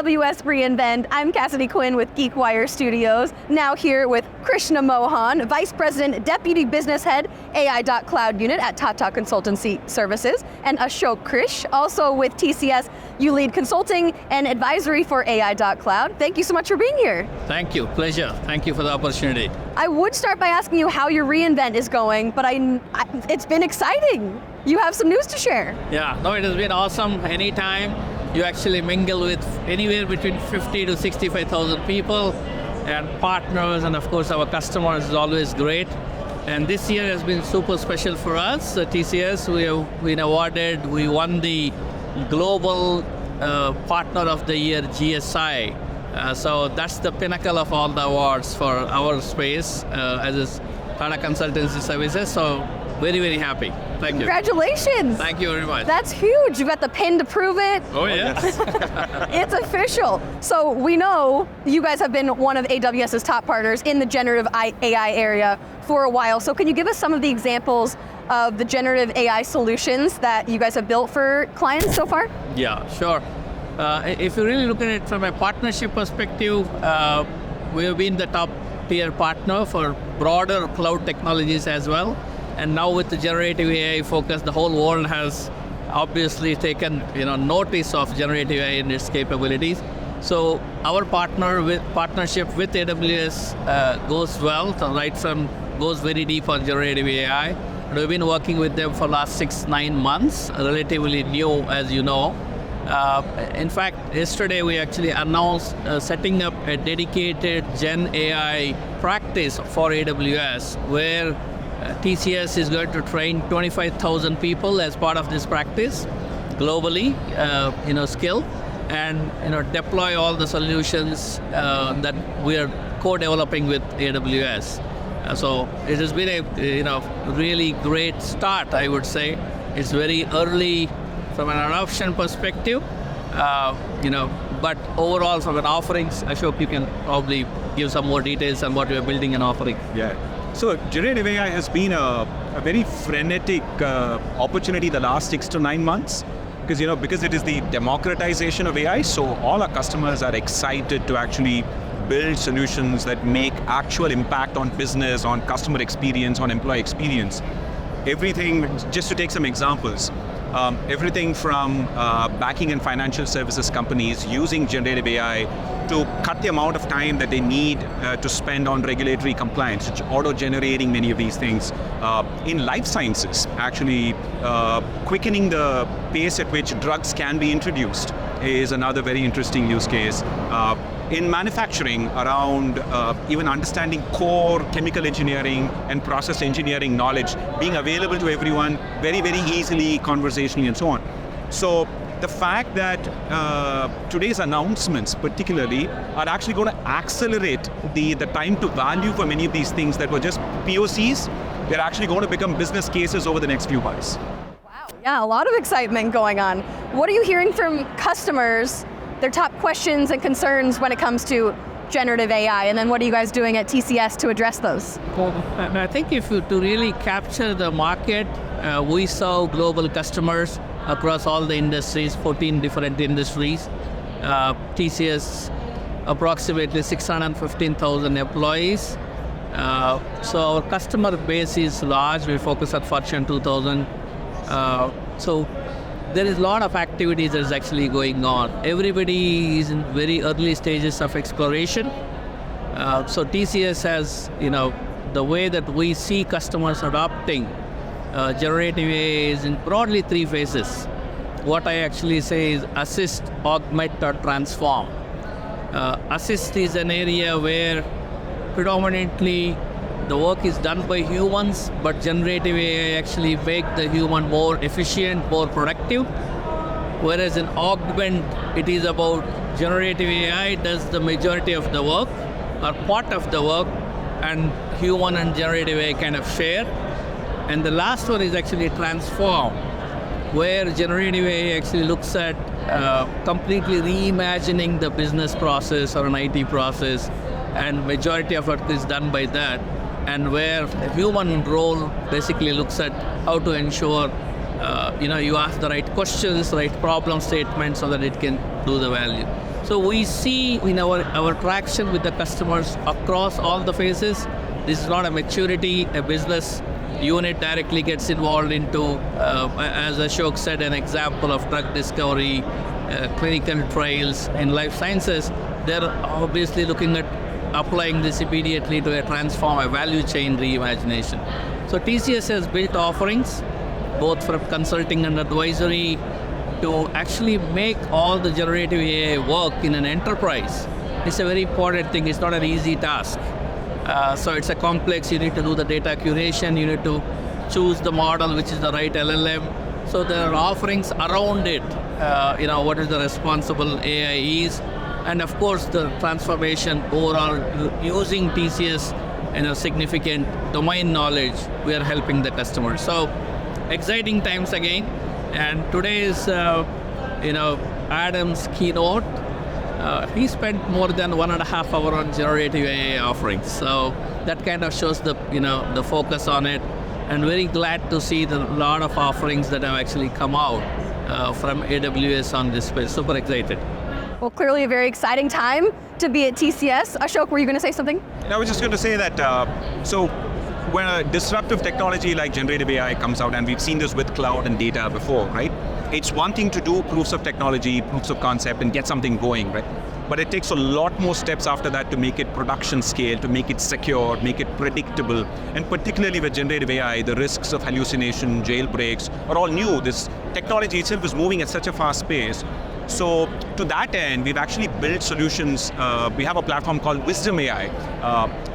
AWS reInvent. I'm Cassidy Quinn with GeekWire Studios, now here with Krishna Mohan, Vice President, Deputy Business Head, AI.Cloud Unit at Tata Consultancy Services, and Ashok Krish, also with TCS. You lead consulting and advisory for AI.Cloud. Thank you so much for being here. Thank you, pleasure. Thank you for the opportunity. I would start by asking you how your reInvent is going, but it's been exciting. You have some news to share. Yeah, no, it has been awesome. Anytime you actually mingle with anywhere between 50 to 65,000 people and partners, and of course our customers is always great. And this year has been super special for us. TCS, we have been awarded, we won the Global Partner of the Year GSI. So that's the pinnacle of all the awards for our space as a Tata Consultancy Services. So very, very happy. Thank you. Congratulations. Thank you very much. That's huge. You've got the pin to prove it. Oh, yes. It's official. So we know you guys have been one of AWS's top partners in the generative AI area for a while. So can you give us some of the examples of the generative AI solutions that you guys have built for clients so far? Yeah, sure. If you really look at it from a partnership perspective, we have been the top tier partner for broader cloud technologies as well. And now with the generative AI focus, the whole world has obviously taken notice of generative AI and its capabilities. So our partnership with AWS goes well, goes very deep on generative AI. And we've been working with them for the last 6-9 months, relatively new, as you know. In fact, yesterday we actually announced setting up a dedicated Gen AI practice for AWS, where TCS is going to train 25,000 people as part of this practice globally, skill, and deploy all the solutions that we are co-developing with AWS. So it has been a really great start, I would say. It's very early from an adoption perspective, but overall from an offerings, Ashok, you can probably give some more details on what we are building and offering. Yeah. So generative AI has been a very frenetic opportunity the last 6 to 9 months, because it is the democratization of AI. So all our customers are excited to actually build solutions that make actual impact on business, on customer experience, on employee experience. Everything, just to take some examples, everything from banking and financial services companies using generative AI to cut the amount of time that they need to spend on regulatory compliance, auto-generating many of these things. In life sciences, actually quickening the pace at which drugs can be introduced is another very interesting use case. In manufacturing, around even understanding core chemical engineering and process engineering knowledge being available to everyone very, very easily, conversationally, and so on. So the fact that today's announcements particularly are actually going to accelerate the time to value for many of these things that were just POCs, they're actually going to become business cases over the next few months. Wow, yeah, a lot of excitement going on. What are you hearing from customers, their top questions and concerns when it comes to generative AI, and then what are you guys doing at TCS to address those? Well, I think to really capture the market, we saw global customers across all the industries, 14 different industries. TCS, approximately 615,000 employees. So our customer base is large. We focus on Fortune 2000. So there is a lot of activities that is actually going on. Everybody is in very early stages of exploration. So TCS has, the way that we see customers adopting generative AI is in broadly 3 phases. What I actually say is assist, augment, or transform. Assist is an area where predominantly the work is done by humans, but generative AI actually make the human more efficient, more productive. Whereas in augment, it is about generative AI does the majority of the work, or part of the work, and human and generative AI kind of share. And the last one is actually transform, where generative AI actually looks at completely reimagining the business process or an IT process, and majority of it is done by that. And where the human role basically looks at how to ensure you ask the right questions, right problem statements so that it can do the value. So we see in our traction with the customers across all the phases, this is not a maturity, a business unit directly gets involved into, as Ashok said, an example of drug discovery, clinical trials in life sciences. They're obviously looking at applying this immediately to transform a value chain reimagination. So TCS has built offerings, both from consulting and advisory, to actually make all the generative AI work in an enterprise. It's a very important thing. It's not an easy task. So it's a complex. You need to do the data curation. You need to choose the model, which is the right LLM. So there are offerings around it. What is the responsible AI is, and of course the transformation overall using TCS, significant domain knowledge. We are helping the customers. So exciting times again. And today's, Adam's keynote, he spent more than 1.5 hours on generative AI offerings. So that kind of shows the focus on it. And very glad to see the lot of offerings that have actually come out from AWS on this space. Super excited. Well, clearly a very exciting time to be at TCS. Ashok, were you going to say something? I was just going to say that, so when a disruptive technology like generative AI comes out, and we've seen this with cloud and data before, right? It's one thing to do proofs of technology, proofs of concept, and get something going, right? But it takes a lot more steps after that to make it production scale, to make it secure, make it predictable. And particularly with generative AI, the risks of hallucination, jailbreaks are all new. This technology itself is moving at such a fast pace. So to that end, we've actually built solutions. We have a platform called Wisdom AI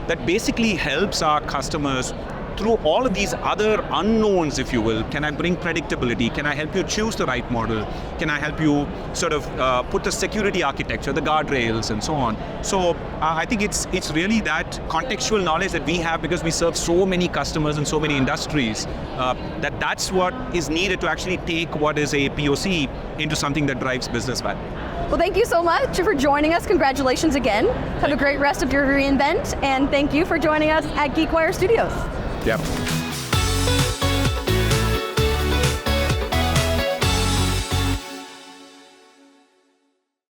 that basically helps our customers through all of these other unknowns, if you will. Can I bring predictability? Can I help you choose the right model? Can I help you sort of put the security architecture, the guardrails, and so on? So I think it's really that contextual knowledge that we have, because we serve so many customers and so many industries, that's what is needed to actually take what is a POC into something that drives business value. Well, thank you so much for joining us. Congratulations again. Have a great rest of your reInvent, and thank you for joining us at GeekWire Studios. Yep.